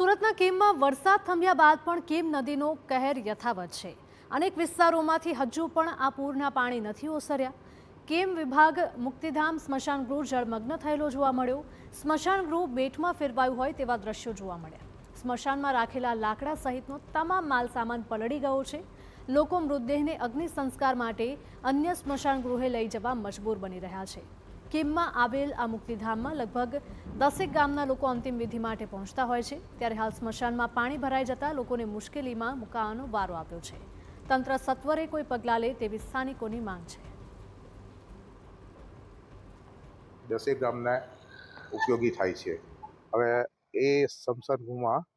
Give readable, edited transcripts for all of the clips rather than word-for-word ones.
સુરતના કેમમાં વરસાદ થંભ્યા બાદ પણ કેમ નદીનો કહેર યથાવત છે। અનેક વિસ્તારોમાંથી હજુ પણ આ પૂરના પાણી નથી ઓસર્યા। કેમ વિભાગ મુક્તિધામ સ્મશાન ગૃહ જળમગ્ન થયેલો જોવા મળ્યો। સ્મશાન ગૃહ બેટમાં ફેરવાયું હોય તેવા દ્રશ્યો જોવા મળ્યા। સ્મશાનમાં રાખેલા લાકડા સહિતનો તમામ માલસામાન પલળી ગયો છે। લોકો મૃતદેહને અગ્નિ સંસ્કાર માટે અન્ય સ્મશાન ગૃહે લઈ જવા મજબૂર બની રહ્યા છે। કેમમાં આવેલ આ મુક્તિધામમાં લગભગ 10 ગામના લોકો અંતિમ વિધિ માટે પહોંચતા હોય છે। ત્યારે હાલ સ્મશાનમાં પાણી ભરાઈ જતા લોકોને મુશ્કેલીમાં મુકાવાનો વારો આવ્યો છે। તંત્ર સત્વરે કોઈ પગલાં લે તેવી સ્થાનિકોની માંગ છે। 10 ગામને ઉપયોગી થાય છે। હવે એ સ્મશાન ગૃહમાં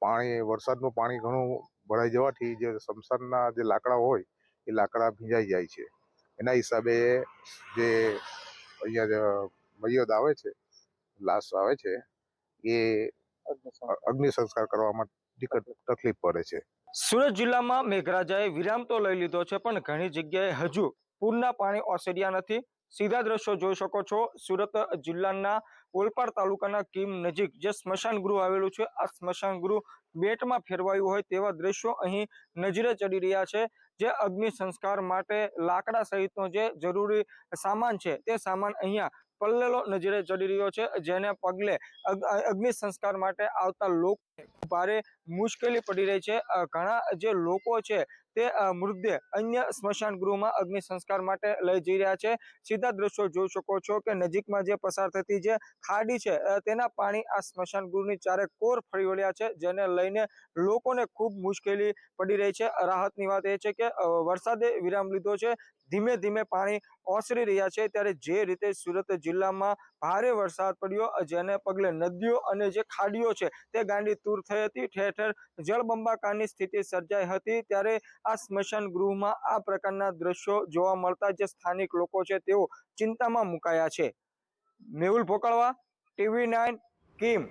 પાણી વરસાદનું પાણી ઘણું ભરાઈ જવાથી જે સ્મશાનના જે લાકડા હોય એ લાકડા ભીંજાઈ જાય છે। એના હિસાબે જે અહીંયા મૈયત આવે છે, લાશ આવે છે, એ અગ્નિ સંસ્કાર કરવામાં તકલીફ પડે છે। સુરત જિલ્લામાં મેઘરાજાએ વિરામ તો લઈ લીધો છે, પણ ઘણી જગ્યાએ હજુ પૂરના પાણી ઓસર્યા નથી। સીધા દ્રશ્યો જોઈ શકો છો। સુરત જિલ્લાના ઓલપાડ તાલુકાના કીમ નજીક જે સ્મશાન ગૃહ આવેલું છે, આ સ્મશાન ગૃહ બેટમાં ફેરવાયું હોય તેવા દ્રશ્યો અહીં નજરે ચડી રહ્યા છે। જે અગ્નિ સંસ્કાર માટે લાકડા સહિતનો જે જરૂરી સામાન છે તે સામાન અહીંયા પલ્લેલો નજરે ચડી રહ્યો છે, જેને પગલે અગ્નિ સંસ્કાર માટે આવતા લોકો ભારે મુશ્કેલી પડી રહી છે। ઘણા જે લોકો છે તે મૃતદેહ અન્ય સ્મશાન ગૃહમાં અગ્નિ સંસ્કાર માટે લઈ જઈ રહ્યા છે। સીધા દ્રશ્યો જોઈ શકો છો કે નજીકમાં જે પસાર થતી જે ખાડી છે તેના પાણી આ સ્મશાન ગૃહની ચારે કોર ફરી વળ્યા છે, જેને લઈને લોકોને ખૂબ મુશ્કેલી પડી રહી છે। રાહતની વાત એ છે કે વરસાદે વિરામ લીધો છે, ધીમે ધીમે પાણી ઓસરી રહ્યા છે। ત્યારે જે રીતે સુરત જિલ્લામાં ભારે વરસાદ પડ્યો, જેને પગલે નદીઓ અને જે ખાડીઓ છે તે ગાંડી તૂર થઈ હતી, ઠેર ઠેર જળબંબાકારની સ્થિતિ સર્જાઈ હતી। ત્યારે આ સ્મશાન ગૃહમાં આ પ્રકારના દ્રશ્યો જોવા મળતા જે સ્થાનિક લોકો છે તેઓ ચિંતામાં મુકાયા છે। મેહુલ ભોકાળવા, TV9 કીમ।